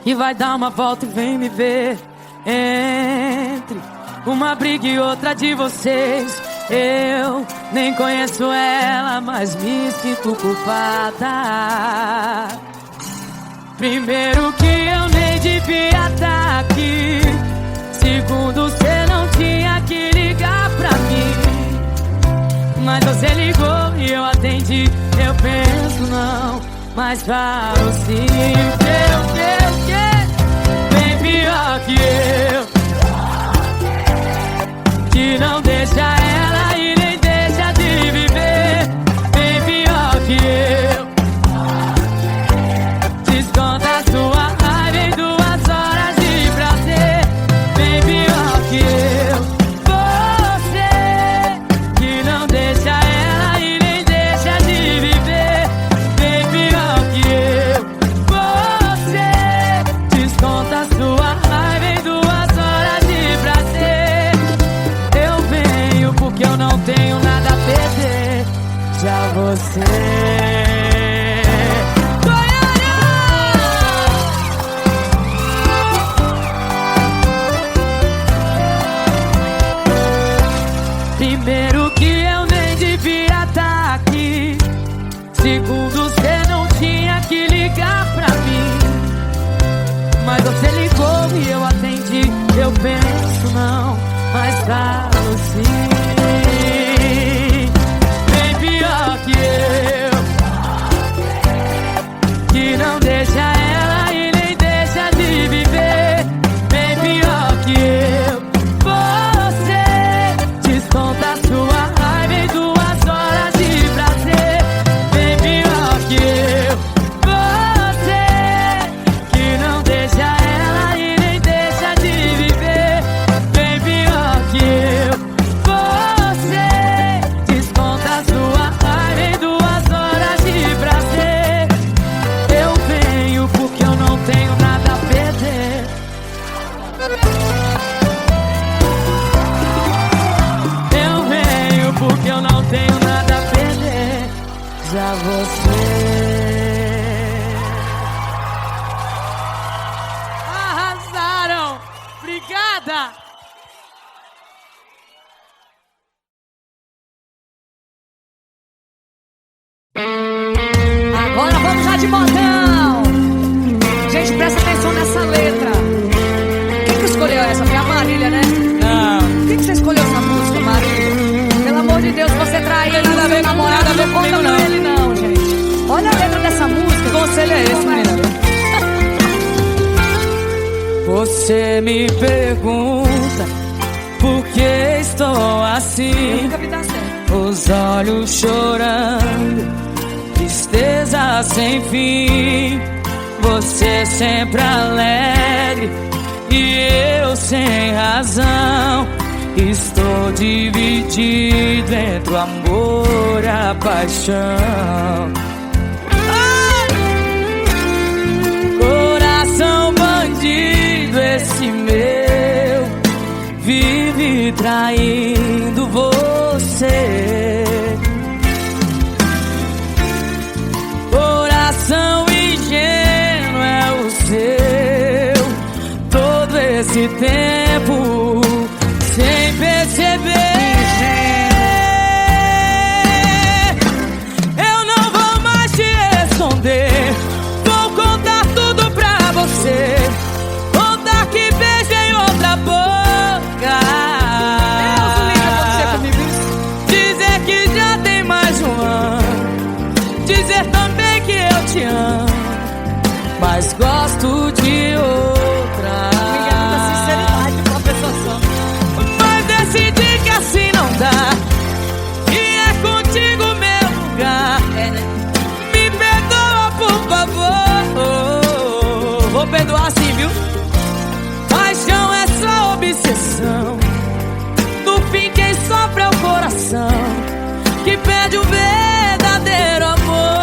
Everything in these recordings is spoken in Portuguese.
que vai dar uma volta e vem me ver. Entre uma briga e outra de vocês, eu nem conheço ela, mas me sinto culpada. Primeiro que eu nem devia estar aqui. Segundo, cê não tinha que ligar pra mim. Mas você ligou e eu atendi. Eu penso não, mas falo sim. O que? Bem pior que eu, que não deixa ela e nem deixa de viver. Bem pior que eu, desconta sua raiva em 2 horas de prazer. Bem pior que eu, você que não deixa ela e nem deixa de viver. Bem pior que eu, você desconta sua raiva em 2 horas de prazer. Eu venho porque eu não tenho nada a perder. Já você primeiro que eu nem devia estar aqui. Segundo, cê não tinha que ligar pra mim. Mas você ligou e eu atendi. Eu penso não, mas falo sim. Bem pior que eu, que não deixa ela e nem deixa de viver. Bem pior que eu, você desconta sua raiva em 2 horas de prazer. Bem pior que eu, você que não deixa ela e nem deixa de viver. Bem pior que eu, você desconta sua raiva em 2 horas de prazer. Eu venho porque eu não tenho nada a perder. Eu venho porque eu não tenho nada a perder. Já você arrasaram. Obrigada. Agora vamos lá de modão. Gente, presta atenção nessa letra. Quem que escolheu essa? Foi a Marília, né? Não, Quem que você escolheu essa música, Marília? Pelo amor de Deus, você traiu Não tem nada a ver seu namorado, comigo, não conta não. pra ele não, gente. Olha a letra dessa música. que conselho é esse, menina? Você me pergunta por que estou assim, Nunca me dá certo. os olhos chorando, tristeza sem fim. Você sempre alegre e eu sem razão. Estou dividido entre o amor e a paixão. Coração bandido, esse meu vive traindo você. Coração ingênuo é o seu, todo esse tempo sem perceber. Eu não vou mais te esconder, vou contar tudo pra você. Contar que beijei outra boca, Deus o livre você comigo. dizer que já tem mais um ano, dizer também que eu te amo, mas gosto de outra. Obrigada da sinceridade pra uma pessoa só. Mas decidi que assim não dá, e é contigo meu lugar. É, né? Me perdoa, por favor. Vou perdoar sim, viu? Paixão é só obsessão, no fim quem sofre é o coração, que perde o verdadeiro amor.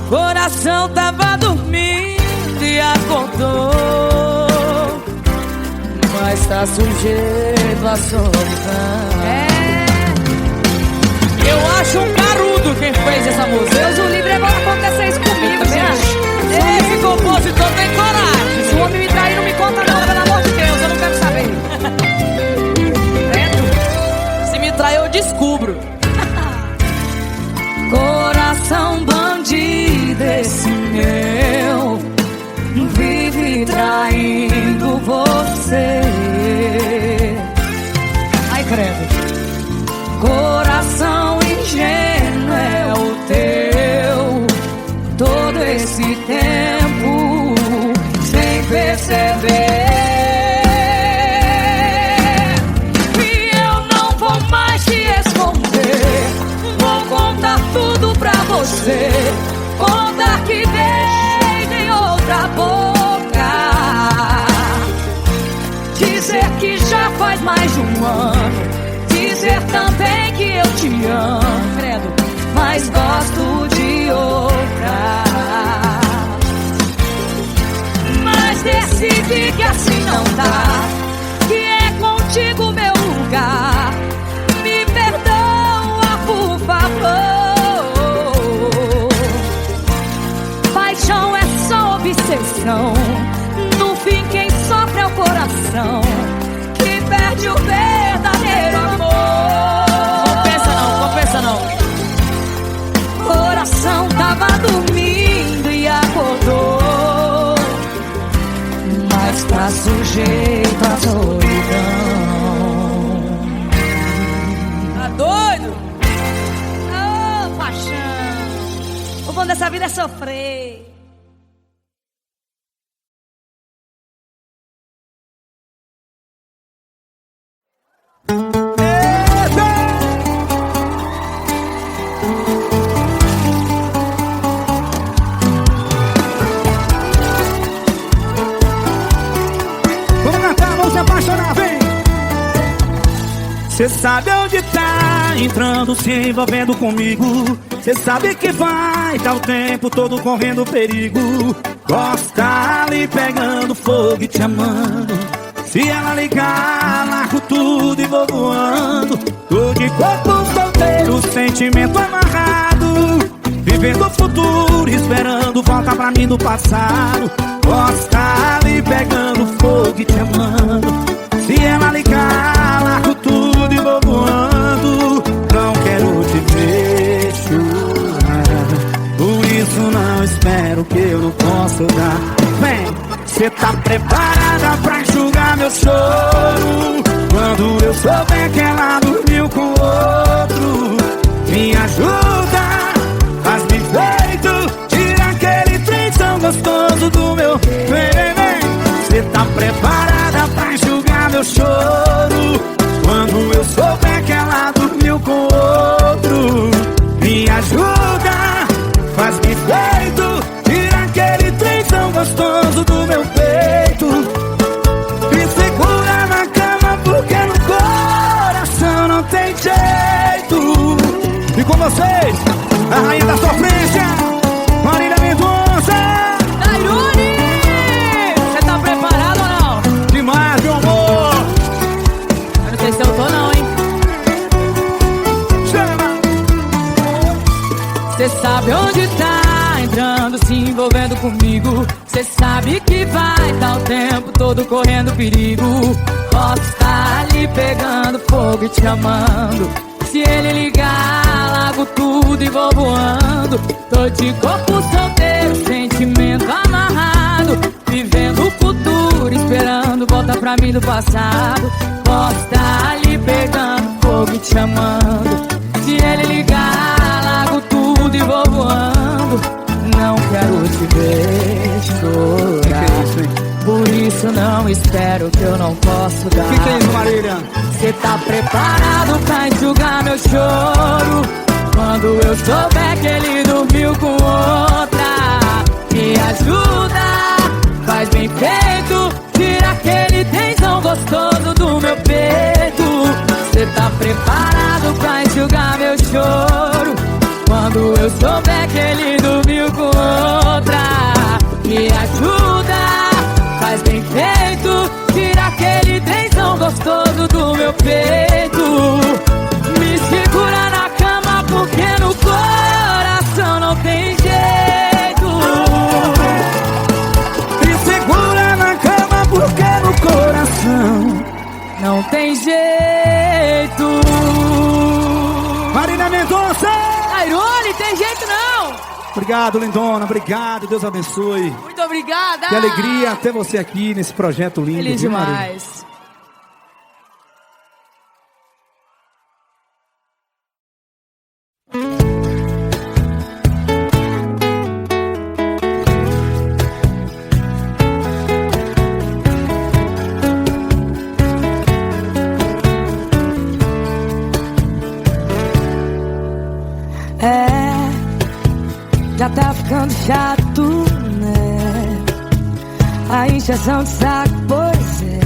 Coração tava dormindo e acordou, mas tá sujeito à solidão. Eu acho um carudo quem fez essa música. Deus o livre, agora acontecer isso comigo, também gente. esse tempo sem perceber. E eu não vou mais te esconder, vou contar tudo pra você, contar que beijei outra boca, dizer que já faz mais de um ano, dizer também que eu te amo, credo, mas gosto de outra. Mas decidi que assim não dá, que é contigo meu lugar. Me perdoa, por favor. Paixão é só obsessão, no fim quem sofre é o coração, que perde o verdadeiro amor. Compensa não. Coração tava dormindo e acordou, mas tá sujeito à solidão. Tá doido? Ô, paixão, o bom dessa vida é sofrer. Cê sabe onde tá entrando, se envolvendo comigo. Cê sabe que vai tá o tempo todo correndo perigo. Gosta ali pegando fogo e te amando. Se ela ligar, largo tudo e vou voando. Tô de corpo solteiro, sentimento amarrado, vivendo o futuro, esperando volta pra mim do passado. Gosta ali pegando fogo e te amando. Se ela ligar, largo tudo e vou voando. Não quero te ver chorar, por isso não espero que eu não posso dar. Vem, cê tá preparada pra enxugar meu choro? Quando eu souber que ela dormiu com outro, me ajuda, faz-me feito, tira aquele trem tão gostoso do meu. Vem, cê tá preparada pra enxugar meu choro? Quando eu souber que ela dormiu com outro, me ajuda, faz-me feito, tira aquele trem tão gostoso do meu peito. Me segura na cama porque no coração não tem jeito. E com vocês, a rainha da sofrência, Marília Mendonça. Tairone, você tá preparado ou não? Demais, meu amor. Eu não sei se eu tô não, hein? Cê sabe onde tá entrando, se envolvendo comigo. Cê sabe que vai tá o tempo todo correndo perigo. Posso estar ali pegando fogo e te amando. Se ele ligar, largo tudo e vou voando. Tô de corpo solteiro, sentimento amarrado, vivendo o futuro, esperando volta pra mim do passado. Posso estar ali pegando fogo e te amando. Se ele ligar, largo tudo e vou voando. Não quero te ver chorar, por isso não espero que eu não posso dar. Que é isso, Marília? Cê tá preparado pra enxugar meu choro? Quando eu souber que ele dormiu com outra, me ajuda, faz bem feito, tira aquele tensão gostoso do meu peito. Cê tá preparado pra enxugar meu choro? Quando eu souber que ele dormiu com outra, me ajuda, faz bem feito, tira aquele tensão gostoso do meu peito. Me segura na cama porque no coração não tem jeito. Me segura na cama porque no coração não tem jeito. Marília Mendonça. Tairone, tem jeito não. Obrigado, lindona, obrigado, Deus abençoe. Muito obrigada. Que alegria ter você aqui nesse projeto lindo. Feliz viu, Marília? demais. ficando chato, né? A encheção de saco, pois é.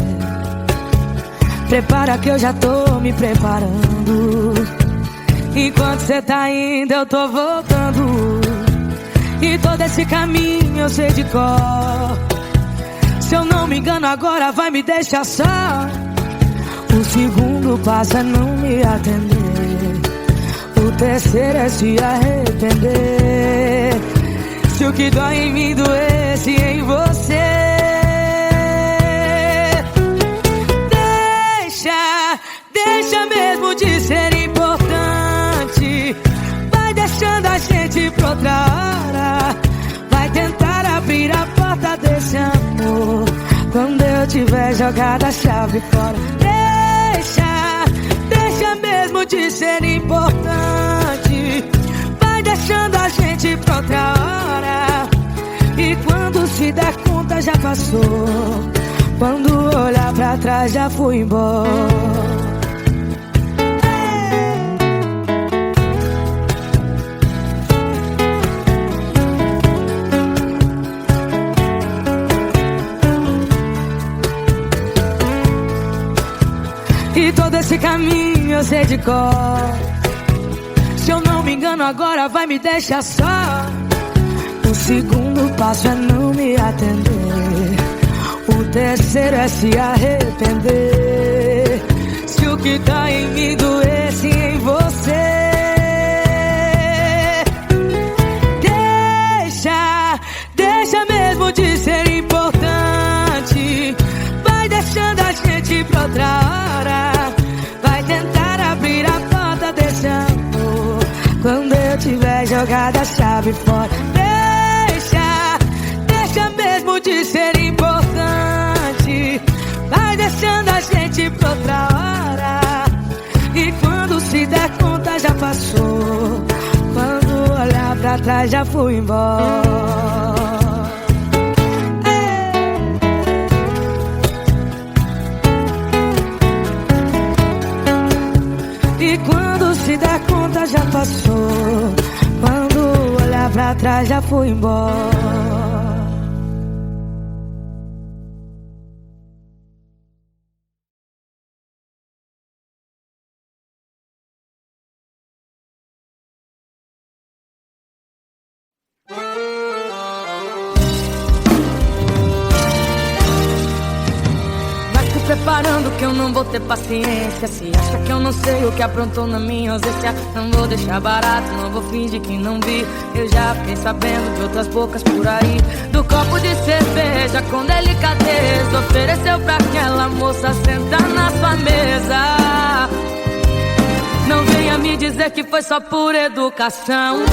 Prepara que eu já tô me preparando. Enquanto cê tá indo, eu tô voltando. E todo esse caminho eu sei de cor. Se eu não me engano agora vai me deixar só. O segundo passo é não me atender. O terceiro é se arrepender. Se o que dói em mim doesse em você, deixa mesmo de ser importante. Vai deixando a gente pra outra hora. Vai tentar abrir a porta desse amor quando eu tiver jogado a chave fora. Deixa mesmo de ser importante. Vai deixando a gente pra outra hora. E quando se der conta já passou. Quando olhar pra trás já fui embora. E todo esse caminho eu sei de cor. Se eu não me engano agora vai me deixar só. O segundo passo é não me atender. O terceiro é se arrepender. Se o que tá em mim doesse em você, deixa mesmo de ser importante. Vai deixando a gente pra outra hora. Vai tentar abrir a porta desse amor quando eu tiver jogado a chave fora. Deixa mesmo de ser importante. Vai deixando a gente pra outra hora. E quando se der conta já passou. Quando olhar pra trás já fui embora. E quando se der conta já passou. Quando olhar pra trás já fui embora. Preparando que eu não vou ter paciência. Se acha que eu não sei o que aprontou na minha ausência, não vou deixar barato, não vou fingir que não vi. Eu já fiquei sabendo de outras bocas por aí. Do copo de cerveja com delicadeza ofereceu pra aquela moça sentar na sua mesa. Não venha me dizer que foi só por educação.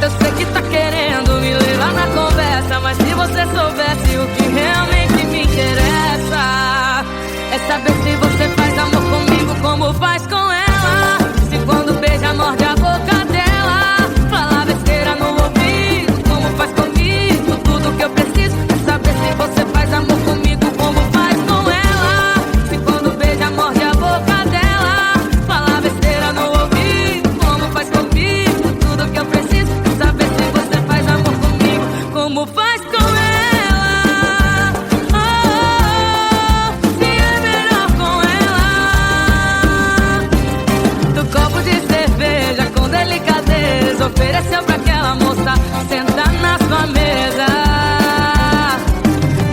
Eu sei que tá querendo me levar na conversa, mas se você soubesse o que realmente me interessa, é saber se você faz amor comigo como faz com ela. Se quando beija morde a boca dela, fala besteira no ouvido como faz comigo. Tudo que eu preciso é saber se você faz amor comigo como faz com ela. Se quando beija morde a boca dela, fala besteira no ouvido como faz comigo. Tudo que eu preciso é saber se você faz amor comigo como faz com ela. Ofereceu pra aquela moça sentar na sua mesa.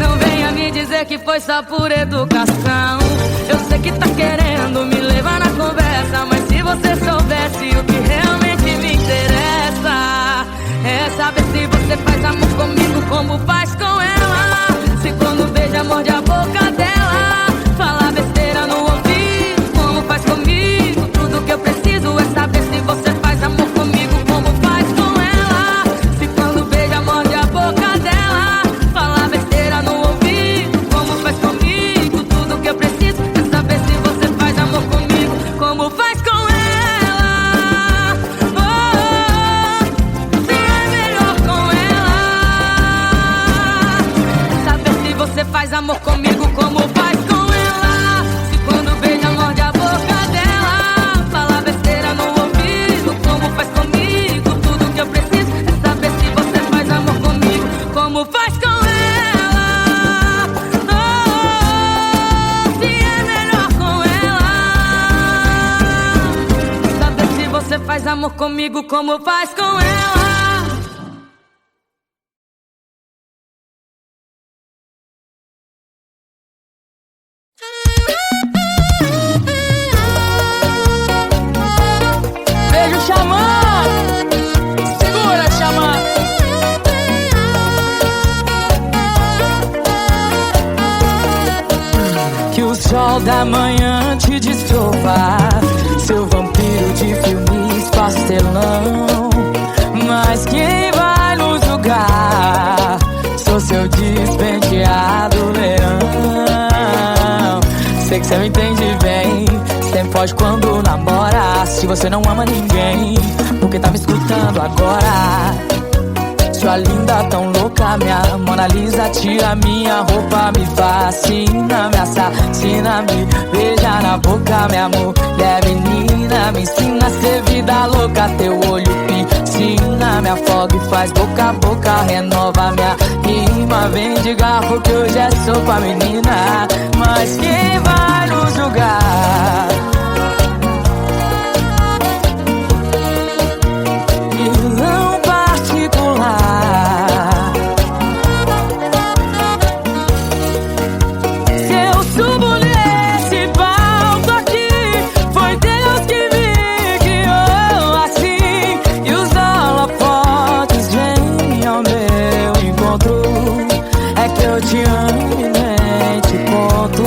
Não venha me dizer que foi só por educação. Eu sei que tá querendo me levar na conversa, mas se você soubesse o que realmente me interessa, é saber se você faz amor comigo como faz com ela. Se quando beija morde a boca dela, fala besteira no ouvido como faz comigo. Tudo que eu preciso é saber se você faz amor comigo como faz com ela. Se quando beija morde a boca dela, fala besteira no ouvido como faz comigo. Tudo que eu preciso é saber se você faz amor comigo como faz com ela. Se é melhor com ela, saber se você faz amor comigo como faz com ela. Se quando beija morde a boca dela, fala besteira no ouvido como faz comigo. Tudo que eu preciso é saber se você faz amor comigo amor comigo como faz com ela. Beijo, Xamã. Segura, Xamã. Que o sol da manhã te destropa, seu vampiro de filmes pastelão. Mas quem vai nos julgar? Sou seu despenteado verão. Sei que cê me entende bem, sempre pode quando namora. Se você não ama ninguém, porque tá me escutando agora? Sua linda tão louca, minha Mona Lisa, tira minha roupa, me fascina, me assassina, me beija na boca, minha mulher menina, me ensina a ser vida louca, teu olho piscina, me afoga e faz boca a boca, renova minha rima, vem de garfo que hoje é sopa, menina, mas quem vai nos julgar? Vilão particular. Se eu subo nesse palco aqui, foi Deus que me guiou assim. E os holofotes vêm ao meu encontro. É que eu te amo e nem te conto.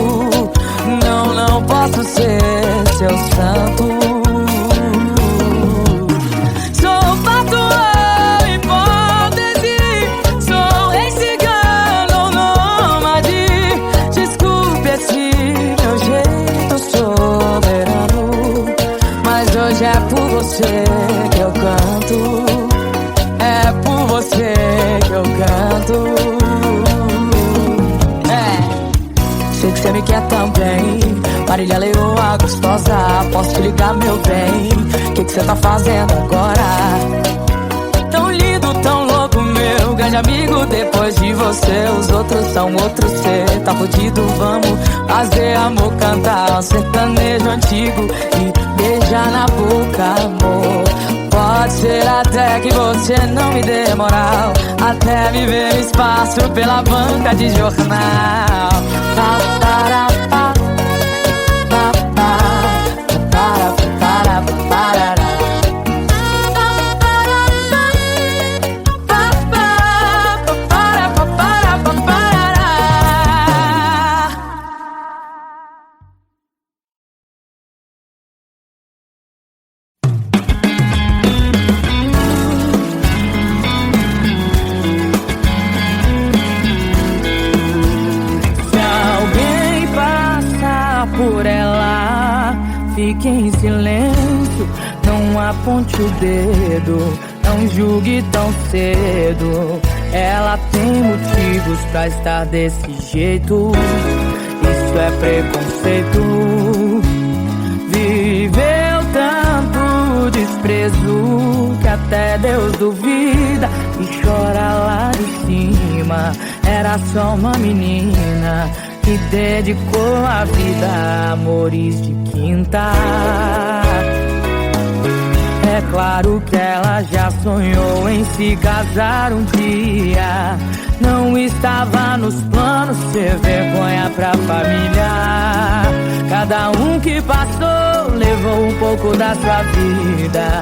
Não posso ser seu santo. Hoje é por você que eu canto, é por você que eu canto. Sei que cê me quer também, Marília Leoa gostosa, posso te ligar, meu bem? Que cê tá fazendo agora? Tão lindo, tão louco, meu grande amigo. Depois de você, os outros são outros. Cê tá fudido, vamos fazer amor, cantar um sertanejo antigo e beijar na boca, amor. Pode ser até que você não me dê moral, até me ver no espaço pela banca de jornal. Por ela, fique em silêncio, não aponte o dedo, não julgue tão cedo. Ela tem motivos pra estar desse jeito, isso é preconceito. Viveu tanto desprezo que até Deus duvida e chora lá de cima. Era só uma menina que dedicou a vida a amores de quinta. É claro que ela já sonhou em se casar um dia. Não estava nos planos ser vergonha pra família. Cada um que passou levou um pouco da sua vida,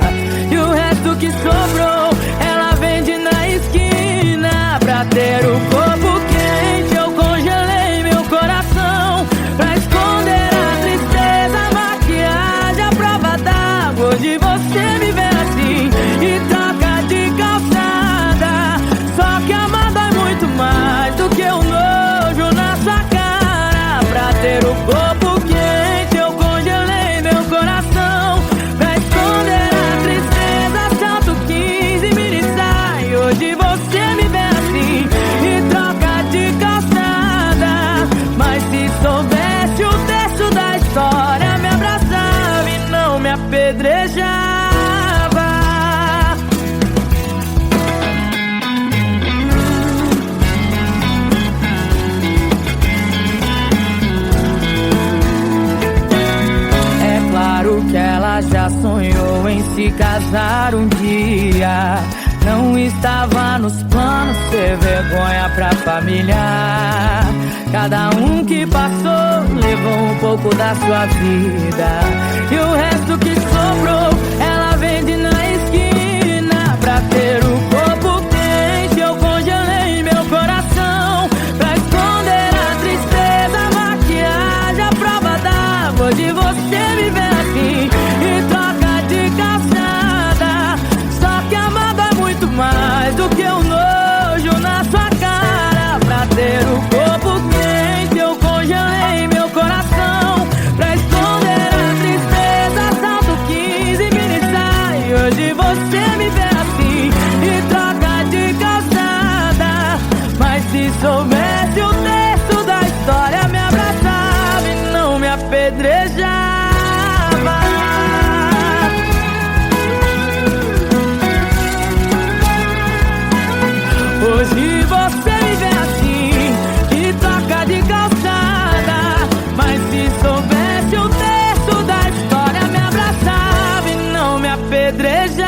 e o resto que sobrou ela vende na esquina pra ter o corpo quente. Eu congelei meu coração pra esconder a tristeza, a maquiagem, a prova d'água de você me ver assim e troca de calçada. Só que amar dói muito mais do que o nojo na sua cara. Pra ter o corpo quente eu congelei meu coração pra esconder a tristeza. Salto 15 se casar um dia. Não estava nos planos ser vergonha pra família. Cada um que passou levou um pouco da sua vida, e o resto que sobrou ela vende na esquina. Pra ter o corpo quente eu congelei meu coração, pra esconder a tristeza, a maquiagem, a prova d'água de você me ver assim e troca de calçada. Só que a mágoa é muito mais do que o nojo na sua cara. Pra ter o corpo quente eu congelei meu coração, pra esconder a tristeza, salto 15 mini sai. Hoje você me vê assim e troca de calçada. Mas se soubesse o texto da história, me abraçava e não me apedrejava. Hoje você me vê assim e troca de calçada. Mas se soubesse o texto da história, me abraçava e não me apedrejava.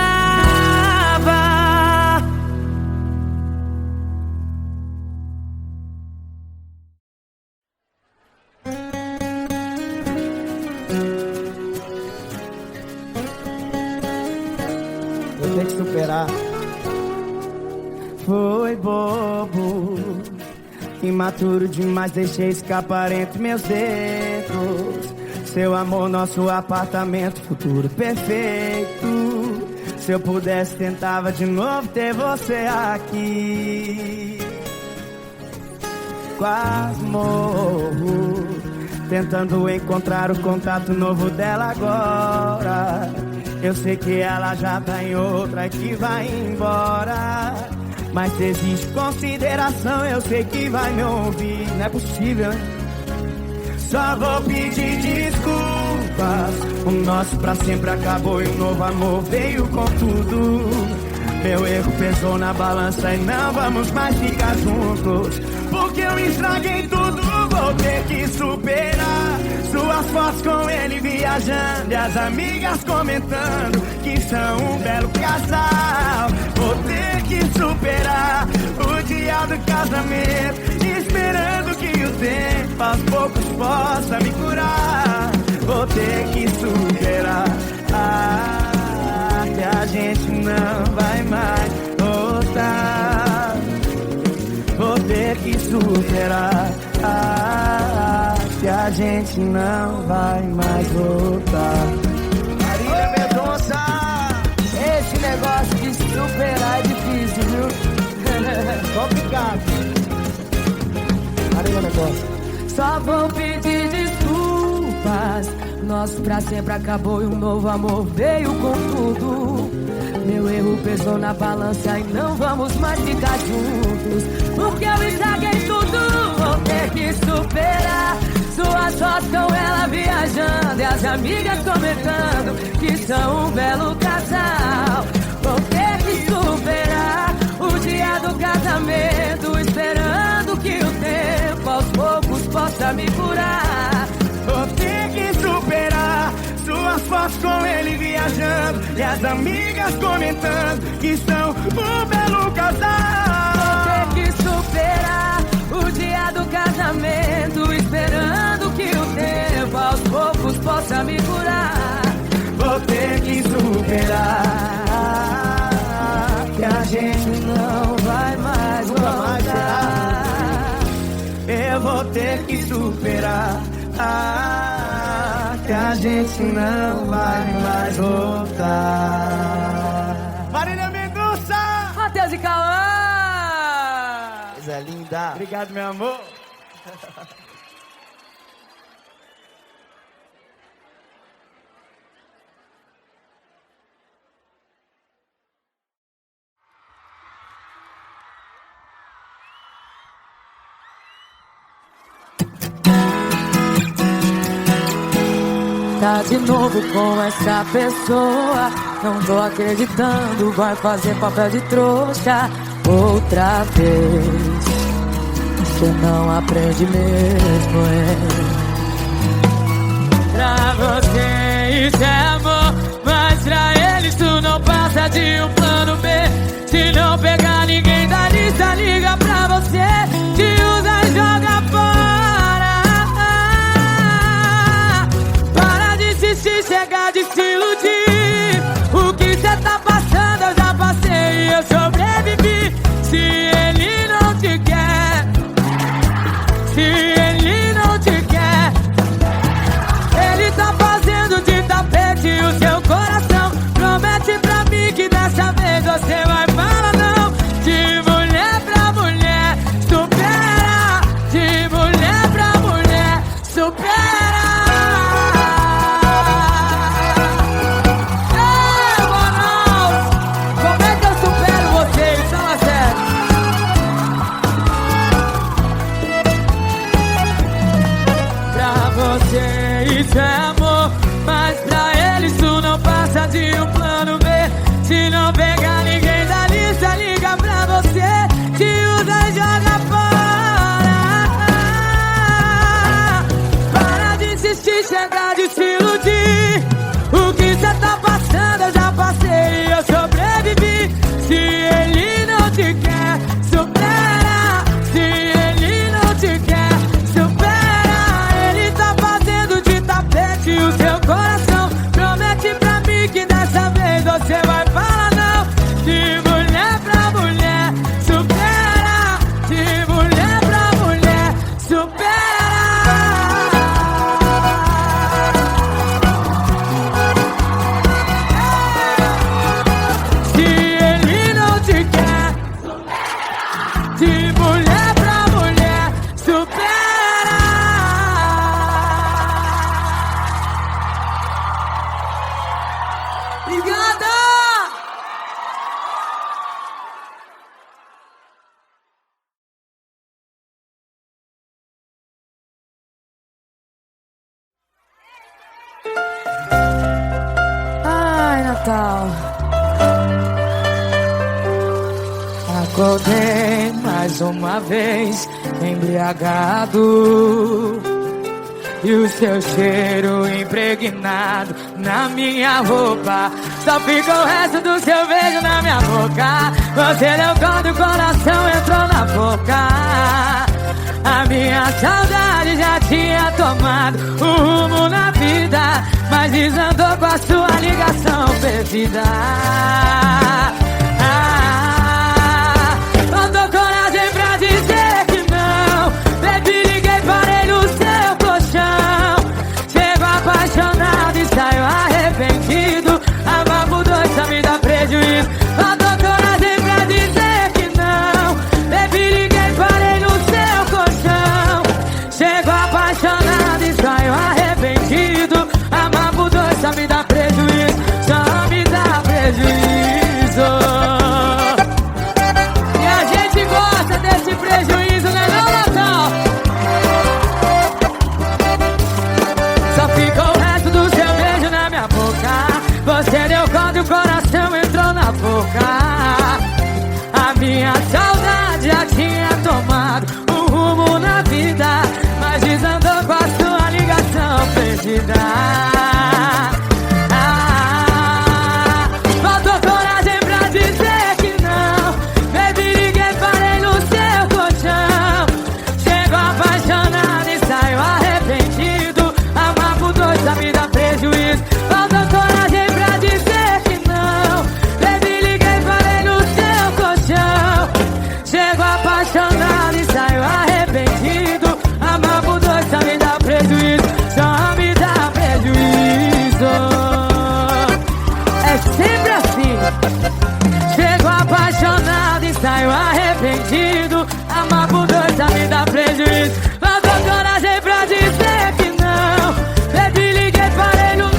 Eu tenho que superar. Foi bobo, imaturo demais, deixei escapar entre meus dedos. Seu amor, nosso apartamento, futuro perfeito. Se eu pudesse, tentava de novo ter você aqui. Quase morro, tentando encontrar o contato novo dela agora. Eu sei que ela já tá em outra e que vai embora. Mas se existe consideração, eu sei que vai me ouvir. Não é possível, hein? Só vou pedir desculpas. O nosso pra sempre acabou e o novo amor veio com tudo. Meu erro pesou na balança e não vamos mais ficar juntos, porque eu estraguei tudo, vou ter que superar. Suas fotos com ele viajando e as amigas comentando que são um belo casal. Vou ter que superar o dia do casamento, esperando que o tempo aos poucos possa me curar. Vou ter que superar, que a gente não vai mais voltar. Vou ter que superar, que a gente não vai mais voltar. Marília Mendonça, esse negócio de superar é difícil, viu? Complicado. Marília Mendonça. Só vou pedir desculpas. Nosso pra sempre acabou e um novo amor veio com tudo. Meu erro pesou na balança e não vamos mais ficar juntos, porque eu estraguei tudo. Vou ter que superar. Suas fotos com ela viajando e as amigas comentando que são um belo casal. Vou ter que superar o dia do casamento, esperando que o tempo aos poucos possa me curar. Vou ter que superar suas fotos com ele viajando e as amigas comentando que são um belo casal. Vou ter que superar o dia do casamento, esperando que o tempo aos poucos possa me curar. Vou ter que superar, que a gente não vai mais voltar. Eu vou ter que superar, que a gente não vai mais voltar. Marília Mendonça! Matheus e Cauã! Coisa linda. Obrigado, meu amor. Tá de novo com essa pessoa, não tô acreditando, vai fazer papel de trouxa outra vez. Você não aprende mesmo, Pra você isso é amor, mas pra ele isso não passa de um plano B. Se não pegar ninguém da lista, liga pra você. Te usa e joga fora. Para de insistir, chega de se iludir. O que cê tá passando eu já passei e eu sobrevivi. Se ele não te quer, se ele não te quer, ele tá fazendo de tapete o seu coração. Promete pra mim que dessa vez você vai falar não. De mulher pra mulher, supera. De mulher pra mulher, supera. Ei, Manaus, como é que eu supero vocês? Fala sério. Pra você isso é amor, mas pra ele isso não passa de um plano B. Se não pegar ninguém da lista, liga pra você. Te usa e joga fora. Para de insistir, chega de se iludir. O que cê tá passando eu já passei e eu sobrevivi. Se ele não te quer, supera. Se ele não te quer, supera. Ele tá fazendo de tapete o seu coração. Promete pra mim que dessa vez você vai falar não. De mulher pra mulher, supera. De mulher pra mulher, supera. Se ele não te quer, de mulher pra mulher, supera. Obrigada! Ai, Natal. Acordei mais uma vez, embriagado. E o seu cheiro impregnado na minha roupa. Só fica o resto do seu beijo na minha boca. Você deu conta, o coração entrou na boca. A minha saudade já tinha tomado o rumo na vida, mas desandou com a sua ligação perdida. Faltou coragem pra dizer que não. Baby, liguei, parei no seu colchão. Chego apaixonado e saio arrependido. Amar por dois só me dá prejuízo. Faltou coragem pra dizer que não. Baby, liguei, parei no seu colchão. Chego apaixonado e saio arrependido. Amar por dois só me dá prejuízo. Só me dá prejuízo. E a gente gosta desse prejuízo, né não, Natal? Só ficou o resto do seu beijo na minha boca. Você deu conta e o coração entrou na boca. A minha saudade já tinha tomado um rumo na vida, mas desandou com a sua ligação perdida. Faltou coragem pra dizer que não. Baby, liguei, parei no seu colchão. Chego apaixonado e saio arrependido. Amar por dois só me dá prejuízo. Faltou coragem pra dizer que não. Baby, liguei, parei no seu colchão. Chego apaixonado e saio arrependido. Amar por dois só me dá prejuízo. Só me dá prejuízo. É sempre assim. Chego apaixonado e saio arrependido. Amar por dois só me dá prejuízo. Faltou coragem pra dizer que não. Baby, liguei, parei no...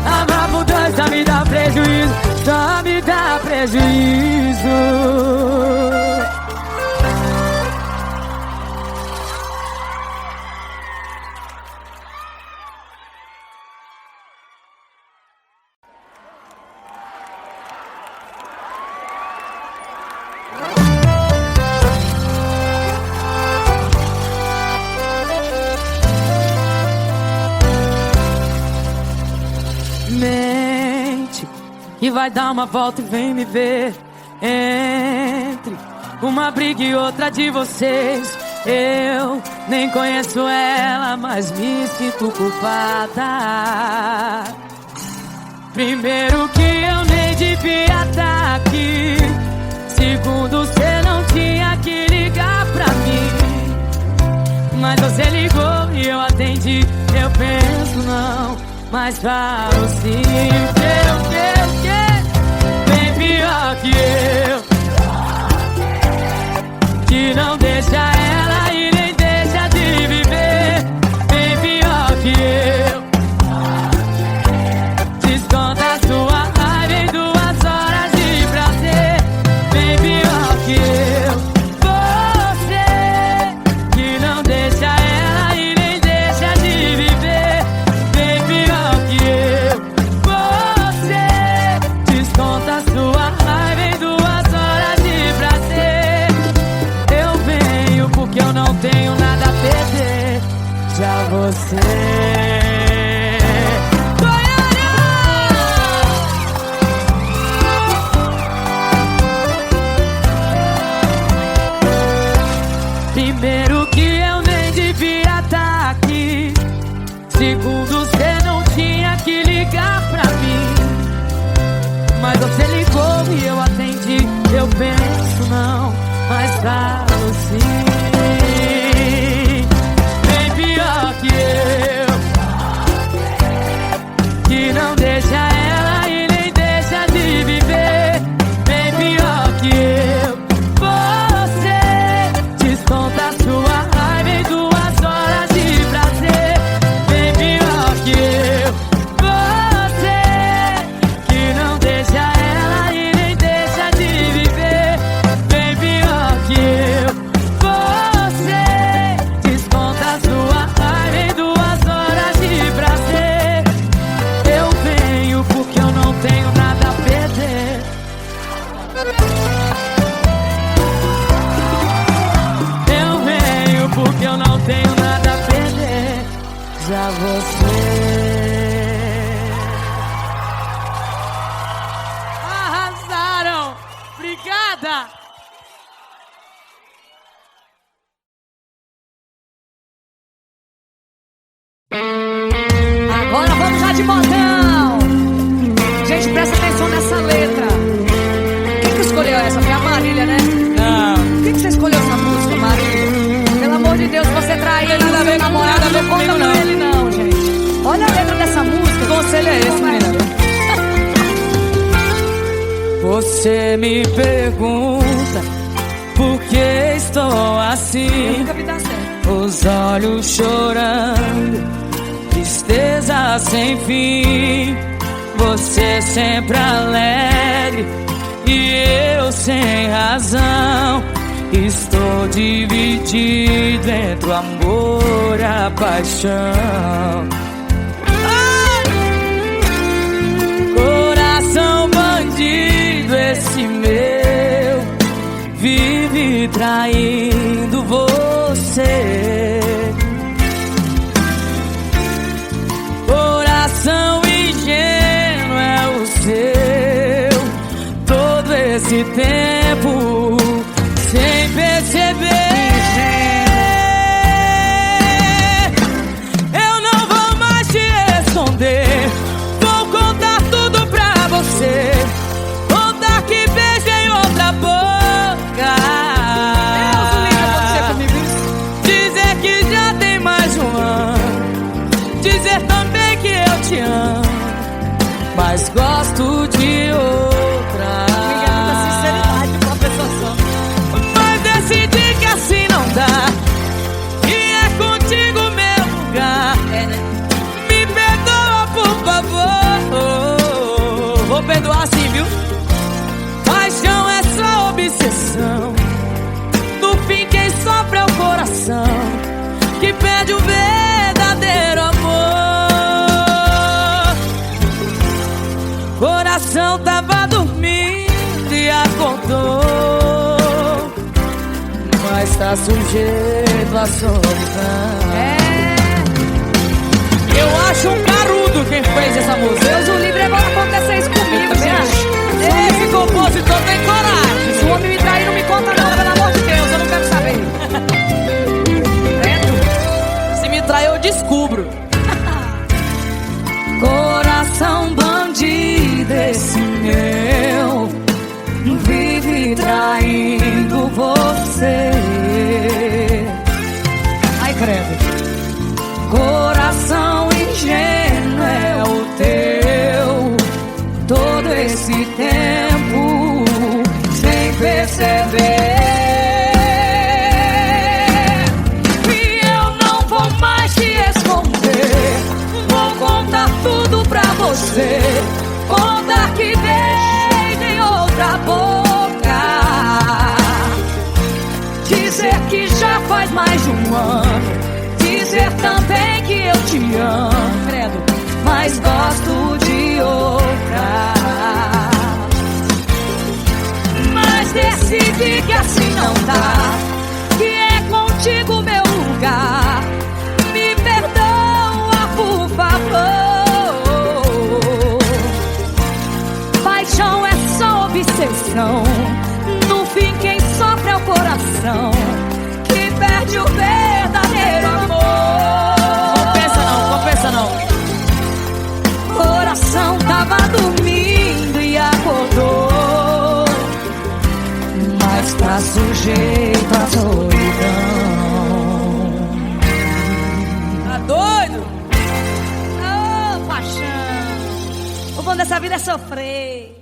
Amar por dois só me dá prejuízo. Só me dá prejuízo. que vai dar uma volta e vem me ver. Entre uma briga e outra de vocês, eu nem conheço ela, mas me sinto culpada. Primeiro que eu nem devia estar aqui. Segundo, cê não tinha que ligar pra mim. Mas você ligou e eu atendi. Eu penso não, mas falo sim. O que? Bem pior que eu, que não deixa ela e nem deixa de viver. Bem pior que eu, desconta sua raiva em 2 horas de prazer. Bem pior que eu, você que não deixa ela e nem deixa de viver. Bem pior que eu, você desconta sua raiva em 2 horas de prazer. Eu venho porque eu não tenho nada a perder. Já você primeiro que eu nem devia estar aqui. Segundo, cê não tinha que ligar pra mim. Mas você ligou e eu atendi. Eu penso não, mas falo sim. Bem pior que eu, que não deixa ela e nem deixa de viver. Bem pior que eu, você desconta sua raiva em 2 horas de prazer. Bem pior que eu, você que não deixa ela e nem deixa de viver. Bem pior que eu, você desconta sua raiva em 2 horas de prazer. Eu venho porque eu não tenho nada a perder. Eu venho porque eu não tenho nada a perder. Já você arrasaram. Obrigada. Agora vamos lá de modão. Gente, presta atenção nessa letra. Quem que escolheu essa? Foi a Marília, né? Não, Quem que você escolheu essa música, Marília? Pelo amor de Deus, você traiu Não tem nada a ver seu namorado, comigo, não conta não. com ele não, gente. Olha a letra dessa música. que conselho é esse, menina? Você me pergunta por que estou assim, Nunca vi dar certo. os olhos chorando, tristeza sem fim. Você sempre alegre e eu sem razão. Estou dividido entre o amor e a paixão. Coração bandido, esse meu vive traindo você. Coração ingênuo é o seu, todo esse tempo sem perceber. Eu não vou mais te esconder, vou contar tudo pra você. Contar que beijei outra boca, Deus o livre você comigo isso. dizer que já tem mais um ano, dizer também que eu te amo, mas gosto de outra. Obrigada da sinceridade de uma pessoa só. Mas decidi que assim não dá, e é contigo meu lugar. É, né? Me perdoa, por favor. Vou perdoar sim, viu? Paixão é só obsessão, no fim quem sofre é o coração, que perde o verdadeiro amor. Coração tava dormindo e acordou, mas tá sujeito à solidão. Eu acho um carudo quem fez essa música. Deus o livre, agora acontecer isso comigo, Eu também gente. acho. tempo sem perceber. E eu não vou mais te esconder, vou contar tudo pra você, contar que beijei outra boca, dizer que já faz mais de um ano, dizer também que eu te amo, credo, mas gosto de outra. Mas decidi que assim não dá, que é contigo meu lugar. Me perdoa, por favor. Paixão é só obsessão, no fim quem sofre é o coração, que perde o verdadeiro amor. Compensa não. Coração tava dormindo e acordou, mas tá sujeito à solidão. Tá doido? Ô, paixão. O bom dessa vida é sofrer.